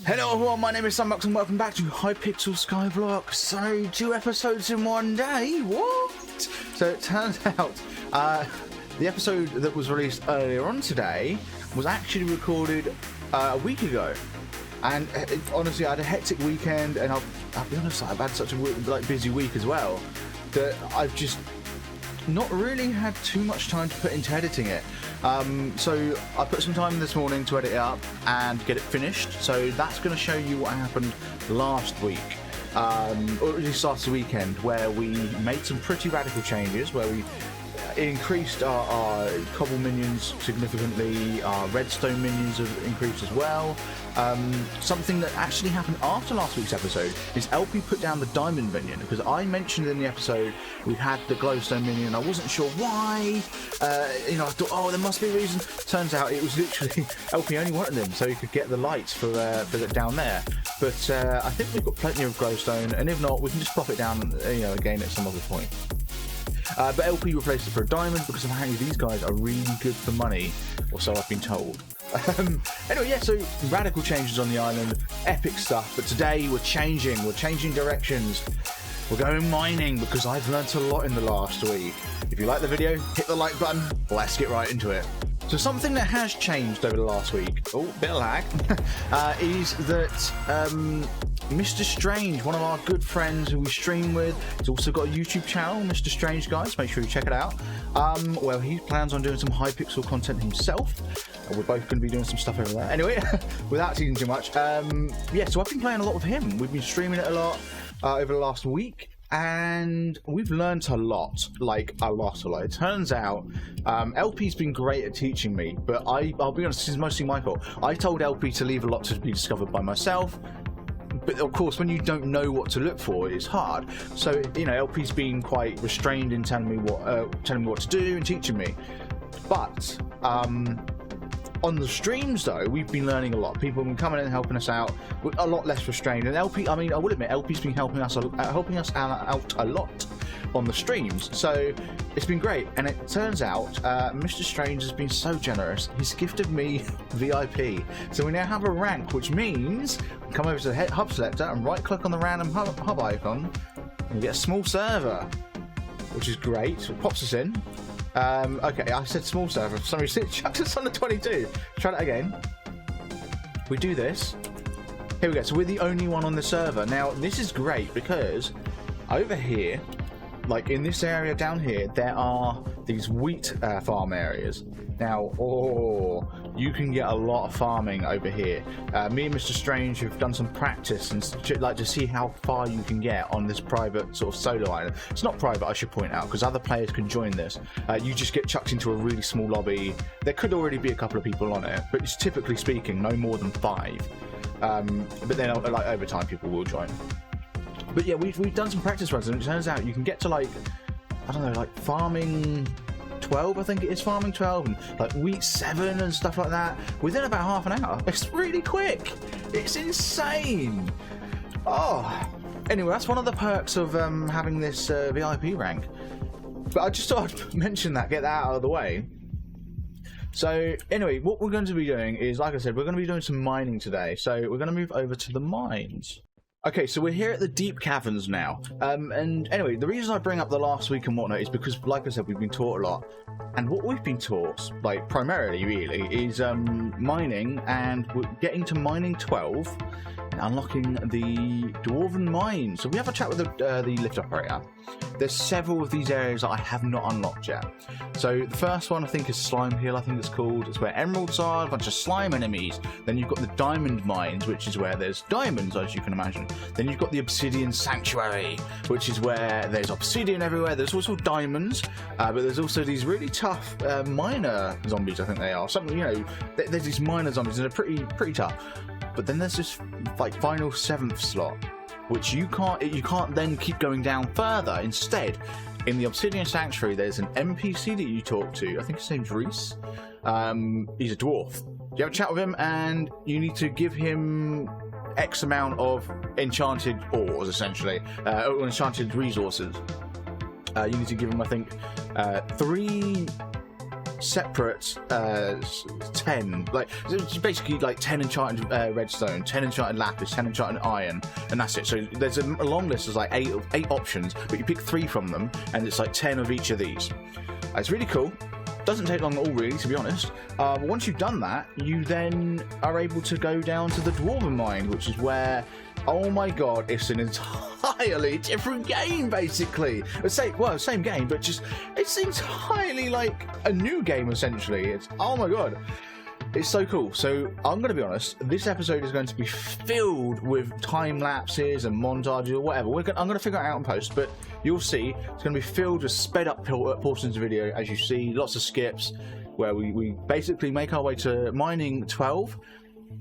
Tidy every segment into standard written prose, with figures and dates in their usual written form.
Hello everyone, my name is Sunbucks and welcome back to Hypixel Skyblock. So, 2 episodes in one day? What? So it turns out, the episode that was released earlier on today was actually recorded a week ago. And honestly, I had a hectic weekend, and I'll be honest, I've had such a busy week as well, that I've just not really had too much time to put into editing it. So I put some time this morning to edit it up and get it finished. So that's going to show you what happened last week, or at least last weekend, where we made some pretty radical changes, where we increased our cobble minions significantly, our redstone minions have increased as well. Something that actually happened after last week's episode is LP put down the diamond minion, because I mentioned in the episode we had the glowstone minion. I wasn't sure why. I thought, oh, there must be a reason. Turns out it was literally LP only wanted them so he could get the lights for down there. But I think we've got plenty of glowstone, and if not, we can just plop it down, again at some other point. But LP replaced it for a diamond because apparently these guys are really good for money, or so I've been told. Anyway, yeah, so radical changes on the island, epic stuff, but today we're changing directions. We're going mining because I've learnt a lot in the last week. If you like the video, hit the like button, let's get right into it. So something that has changed over the last week, bit of lag, is that Mr. Strange, one of our good friends who we stream with, he's also got a YouTube channel, Mr. Strange, guys, make sure you check it out. Well, he plans on doing some Hypixel content himself. We're both going to be doing some stuff over there. Anyway, without teasing too much, yeah, so I've been playing a lot with him. We've been streaming it a lot over the last week, and we've learnt a lot, a lot. It turns out LP's been great at teaching me, but I'll be honest, this is mostly my fault. I told LP to leave a lot to be discovered by myself, but of course when you don't know what to look for, it's hard. So LP's been quite restrained in telling me what to do and teaching me. But on the streams, though, we've been learning a lot. People have been coming in and helping us out. We're a lot less restrained. And LP, I will admit, LP's been helping us out a lot on the streams. So it's been great. And it turns out Mr. Strange has been so generous. He's gifted me VIP. So we now have a rank, which means come over to the hub selector and right-click on the random hub icon, and we get a small server, which is great. So it pops us in. Okay, I said small server for some reason. It chucked us on the 22. Try that again. We do this. Here we go. So we're the only one on the server. Now, this is great because over here, in this area down here, there are these wheat farm areas. Now, you can get a lot of farming over here. Me and Mr. Strange have done some practice and to see how far you can get on this private sort of solo island. It's not private, I should point out, because other players can join this. You just get chucked into a really small lobby. There could already be a couple of people on it, but it's typically speaking no more than 5. But then over time people will join. But yeah, we've done some practice runs, and it turns out you can get to farming 12, I think it is, farming 12, and wheat 7 and stuff like that within about half an hour. It's really quick. It's insane. Anyway, that's one of the perks of having this VIP rank. But I just thought I'd mention that, get that out of the way. So anyway, what we're going to be doing is, like I said, we're going to be doing some mining today. So we're going to move over to the mines. Okay, so we're here at the deep caverns now, and anyway, the reason I bring up the last week and whatnot is because, like I said, we've been taught a lot, and what we've been taught, primarily really, is mining, and we're getting to mining 12, and unlocking the Dwarven Mines. So we have a chat with the lift operator. There's several of these areas that I have not unlocked yet. So the first one I think is Slime Hill, I think it's called. It's where emeralds are, a bunch of slime enemies. Then you've got the Diamond Mines, which is where there's diamonds, as you can imagine. Then you've got the Obsidian Sanctuary, which is where there's obsidian everywhere. There's also diamonds, but there's also these really tough miner zombies, I think they are. Something, there's these miner zombies, and they're pretty tough. But then there's this final 7th slot, which you can't then keep going down further. Instead, in the Obsidian Sanctuary, there's an NPC that you talk to. I think his name's Reese. He's a dwarf. You have a chat with him, and you need to give him X amount of enchanted ores, essentially, or enchanted resources. You need to give him, I think, 3 separate 10, like it's basically like 10 enchanted redstone, 10 enchanted lapis, 10 enchanted iron, and that's it. So there's a long list. There's like eight options, but you pick 3 from them, and it's like 10 of each of these. It's really cool. Doesn't take long at all, really, to be honest. But once you've done that, you then are able to go down to the Dwarven Mine, which is where, oh my god, it's an entirely different game, basically. Same game, but just it's entirely like a new game, essentially. It's, oh my god, it's so cool. So I'm going to be honest, this episode is going to be filled with time lapses and montages or whatever. I'm going to figure it out in post, but you'll see it's going to be filled with sped up portions of video, as you see, lots of skips where we basically make our way to mining 12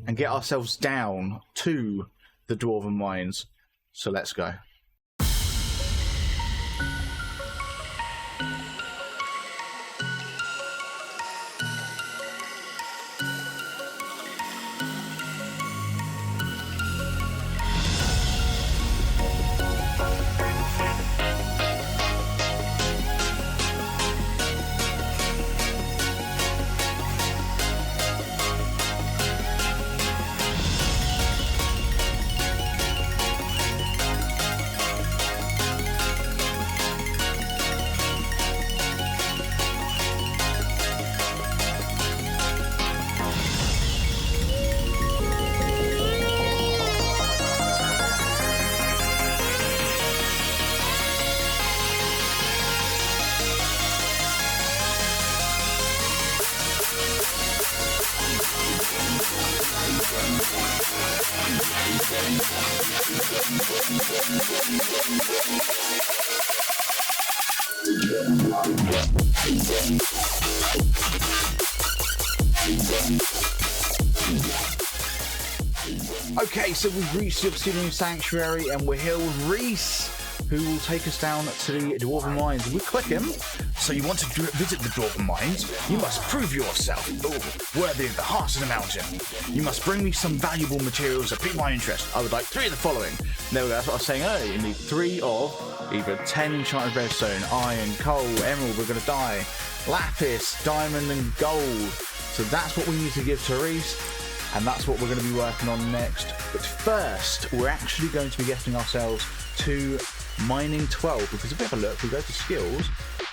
and get ourselves down to the Dwarven Mines. So let's go. Okay, so we've reached the Obsidian Sanctuary and we're here with Reese, who will take us down to the Dwarven Mines. We click him. So you want to visit the Dwarven Mines? You must prove yourself worthy of the Hearthstone Mountain. You must bring me some valuable materials that pique my interest. I would like 3 of the following. There we go, that's what I was saying earlier. You need 3 of either 10 enchanted redstone, iron, coal, emerald, we're going to die, lapis, diamond and gold. So that's what we need to give to Reese. And that's what we're going to be working on next. But first, we're actually going to be getting ourselves to mining 12, because if we have a look, we go to skills,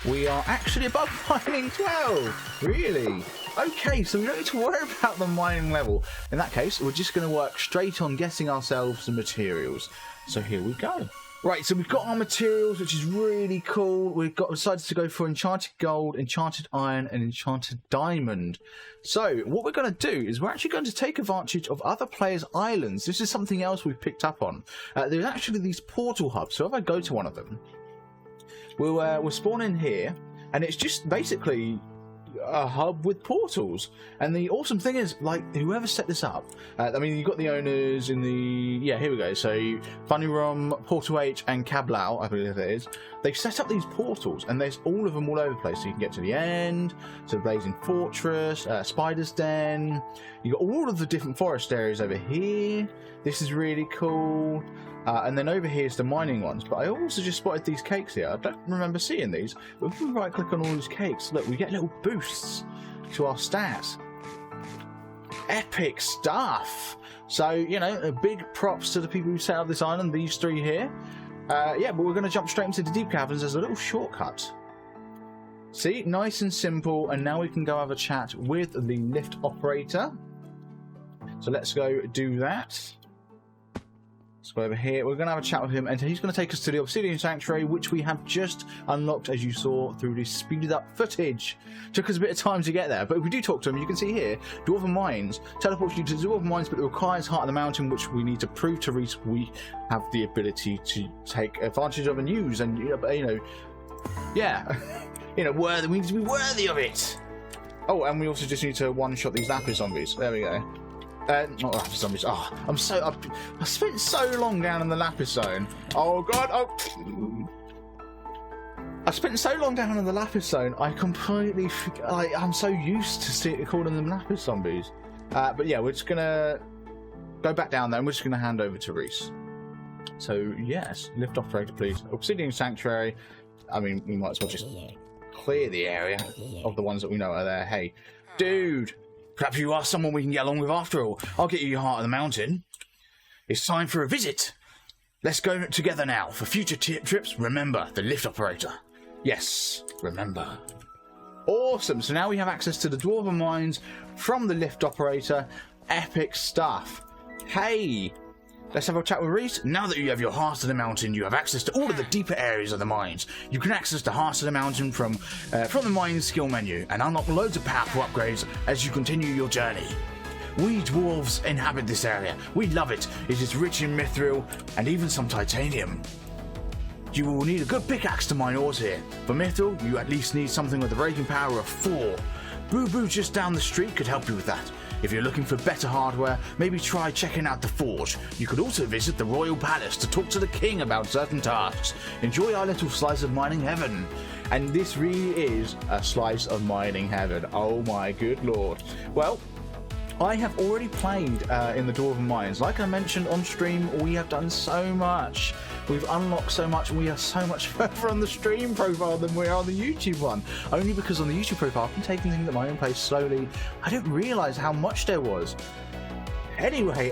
we are actually above mining 12. Really? Okay, so we don't need to worry about the mining level. In that case, we're just going to work straight on getting ourselves the materials. So here we go. Right, so we've got our materials, which is really cool. We've decided to go for enchanted gold, enchanted iron, and enchanted diamond. So what we're going to do is we're actually going to take advantage of other players' islands. This is something else we've picked up on. There's actually these portal hubs. So if I go to one of them, we'll spawn in here, and it's just basically a hub with portals. And the awesome thing is, like, whoever set this up, I mean, you've got the owners in the, yeah, here we go. So Funny Rum, Portal H, and Cablau, I believe it is. They've set up these portals, and there's all of them all over the place. So you can get to the end, to the Blazing Fortress, Spider's Den. You've got all of the different forest areas over here. This is really cool. And then over here is the mining ones. But I also just spotted these cakes here. I don't remember seeing these. But if we right click on all these cakes, look, we get little boosts to our stats. Epic stuff. So, you know, big props to the people who set up this island, these 3 here. Yeah, but we're going to jump straight into the deep caverns. There's a little shortcut. See, nice and simple. And now we can go have a chat with the lift operator. So let's go do that. Let's go over here. We're going to have a chat with him, and he's going to take us to the Obsidian Sanctuary, which we have just unlocked, as you saw, through this speeded up footage. Took us a bit of time to get there, but if we do talk to him, you can see here, Dwarven Mines teleports you to Dwarven Mines, but it requires Heart of the Mountain, which we need to prove to Reese we have the ability to take advantage of and use, and, you know, yeah, you know, we need to be worthy of it. Oh, and we also just need to one-shot these lapis zombies. There we go. Not lapis zombies. Oh, I spent so long down in the lapis zone. Oh god. Oh, I spent so long down in the lapis zone. I completely. I'm so used to calling them lapis zombies. But yeah, we're just gonna go back down there, and we're just gonna hand over to Reese. So yes, lift operator, please. Obsidian Sanctuary. I mean, we might as well just clear the area of the ones that we know are there. Hey, dude, perhaps you are someone we can get along with after all. I'll get you your Heart of the Mountain. It's time for a visit. Let's go together now. For future trips, remember the lift operator. Yes, remember. Awesome. So now we have access to the Dwarven Mines from the lift operator. Epic stuff. Hey, let's have a chat with Reese. Now that you have your Heart of the Mountain, you have access to all of the deeper areas of the mines. You can access the Heart of the Mountain from the mining skill menu and unlock loads of powerful upgrades as you continue your journey. We dwarves inhabit this area. We love it. It is rich in mithril and even some titanium. You will need a good pickaxe to mine ores here. For mithril, you at least need something with a breaking power of 4. Boo Boo just down the street could help you with that. If you're looking for better hardware, maybe try checking out the Forge. You could also visit the Royal Palace to talk to the King about certain tasks. Enjoy our little slice of mining heaven. And this really is a slice of mining heaven. Oh my good lord. Well, I have already played in the Dwarven Mines. Like I mentioned on stream, we have done so much. We've unlocked so much, and we are so much further on the stream profile than we are on the YouTube one. Only because on the YouTube profile, I've been taking things at my own pace slowly. I didn't realise how much there was. Anyway,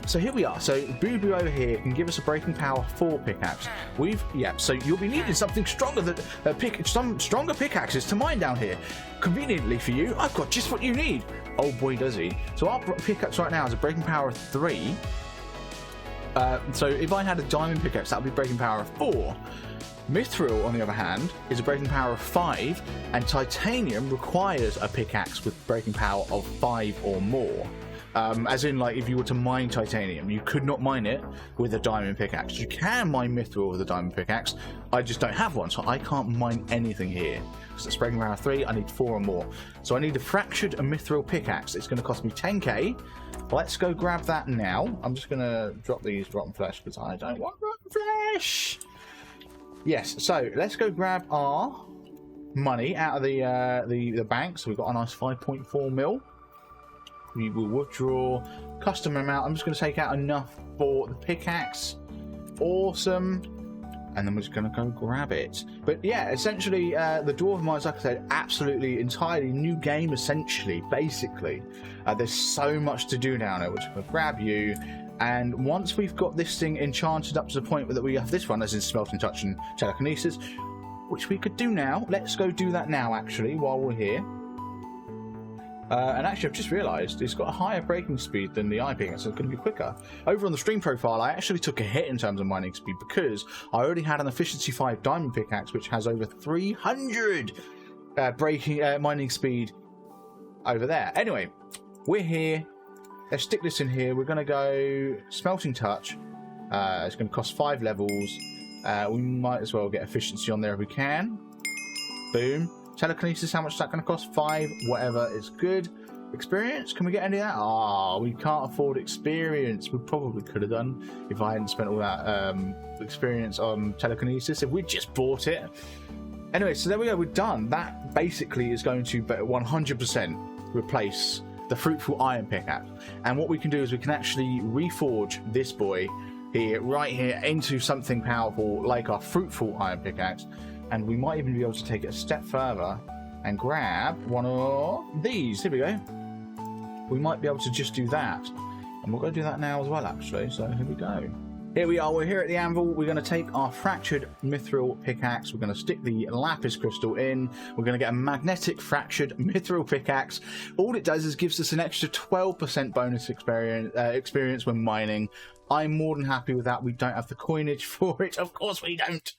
so here we are. So Boo Boo over here can give us a breaking power 4 pickaxe. So you'll be needing something stronger some stronger pickaxes to mine down here. Conveniently for you, I've got just what you need. Oh boy, does he. So our pickaxe right now is a breaking power of 3. So if I had a diamond pickaxe, that would be breaking power of 4. Mithril, on the other hand, is a breaking power of 5, and titanium requires a pickaxe with breaking power of 5 or more. As in, like, if you were to mine titanium, you could not mine it with a diamond pickaxe. You can mine mithril with a diamond pickaxe. I just don't have one, so I can't mine anything here. So it's breaking power 3, I need 4 or more. So I need a fractured mithril pickaxe. It's going to cost me 10k. Let's go grab that now. I'm just going to drop these rotten flesh because I don't want rotten flesh. Yes, so let's go grab our money out of the bank. So we've got a nice 5.4 mil. We will withdraw custom amount. I'm just going to take out enough for the pickaxe. Awesome. And then we're just going to go grab it. But yeah, essentially, the Dwarven Mines, like I said, absolutely entirely new game, essentially, basically. There's so much to do down there. We're just going to grab you. And once we've got this thing enchanted up to the point that we have this one, as in Smelting Touch and Telekinesis, which we could do now. Let's go do that now, actually, while we're here. And actually, I've just realised it's got a higher breaking speed than the eye pickaxe, so it's going to be quicker. Over on the stream profile, I actually took a hit in terms of mining speed because I already had an efficiency 5 diamond pickaxe, which has over 300 mining speed over there. Anyway, we're here. Let's stick this in here. We're going to go Smelting Touch. It's going to cost 5 levels. We might as well get efficiency on there if we can. Boom. Telekinesis, how much is that going to cost? 5, whatever is good. Experience, can we get any of that? Ah, we can't afford experience. We probably could have done if I hadn't spent all that experience on telekinesis, if we'd just bought it. Anyway, so there we go, we're done. That basically is going to 100% replace the fruitful iron pickaxe. And what we can do is we can actually reforge this boy here, right here, into something powerful like our fruitful iron pickaxe. And we might even be able to take it a step further and grab one of these. Here we go. We might be able to just do that. And we're going to do that now as well, actually. So here we go. Here we are. We're here at the anvil. We're going to take our fractured mithril pickaxe. We're going to stick the lapis crystal in. We're going to get a magnetic fractured mithril pickaxe. All it does is gives us an extra 12% bonus experience when mining. I'm more than happy with that. We don't have the coinage for it. Of course we don't.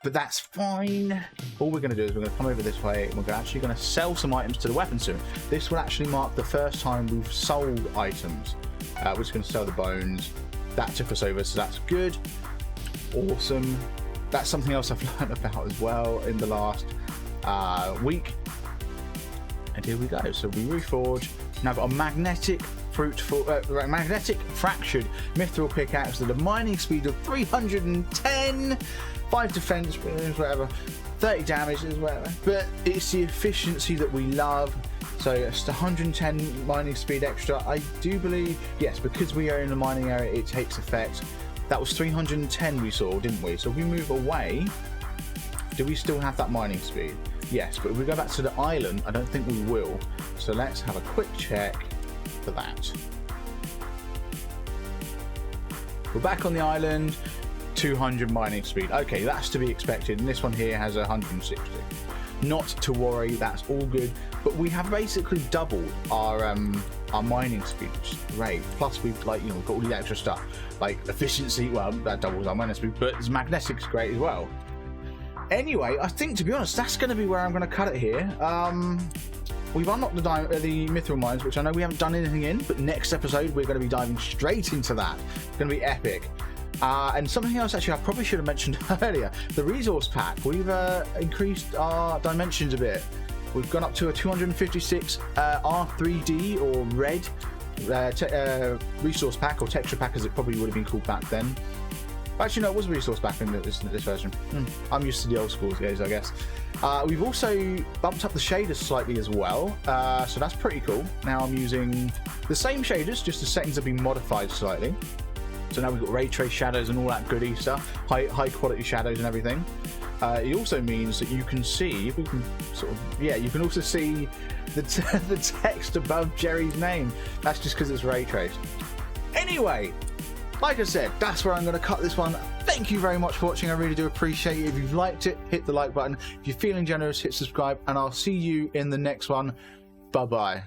But that's fine. All we're going to do is we're going to come over this way and we're actually going to sell some items to the weapon soon. This will actually mark the first time we've sold items. We're just going to sell the bones. That took us over, so that's good. Awesome. That's something else I've learned about as well in the last week. And here we go. So we reforge. Now I've got a magnetic magnetic fractured mithril pickaxe with a mining speed of 310. 5 defense, whatever, 30 damage, whatever. But it's the efficiency that we love. So it's 110 mining speed extra. I do believe, yes, because we are in the mining area, it takes effect. That was 310 we saw, didn't we? So if we move away do we still have that mining speed? Yes, but if we go back to the island, I don't think we will. So let's have a quick check for that. We're back on the island, 200 mining speed. Okay, that's to be expected. And this one here has 160. Not to worry, that's all good. But we have basically doubled our mining speed, which is great. Plus we've got all the extra stuff like efficiency. Well, that doubles our mining speed, but magnetic's great as well. Anyway, I think, to be honest, that's going to be where I'm going to cut it here. We've unlocked the Mithril Mines, which I know we haven't done anything in, but next episode we're going to be diving straight into that. It's going to be epic. And something else, actually, I probably should have mentioned earlier. The resource pack, we've increased our dimensions a bit. We've gone up to a 256 R3D or red resource pack, or texture pack as it probably would have been called back then. Actually, no, it was a resource pack in this version. I'm used to the old school days, I guess. We've also bumped up the shaders slightly as well, so that's pretty cool. Now I'm using the same shaders, just the settings have been modified slightly. So now we've got ray trace shadows and all that goody stuff, high quality shadows and everything. It also means that you can see, if we can you can also see the text above Jerry's name. That's just because it's ray traced. Anyway, like I said, that's where I'm going to cut this one. Thank you very much for watching. I really do appreciate it. If you've liked it, hit the like button. If you're feeling generous, hit subscribe, and I'll see you in the next one. Bye bye.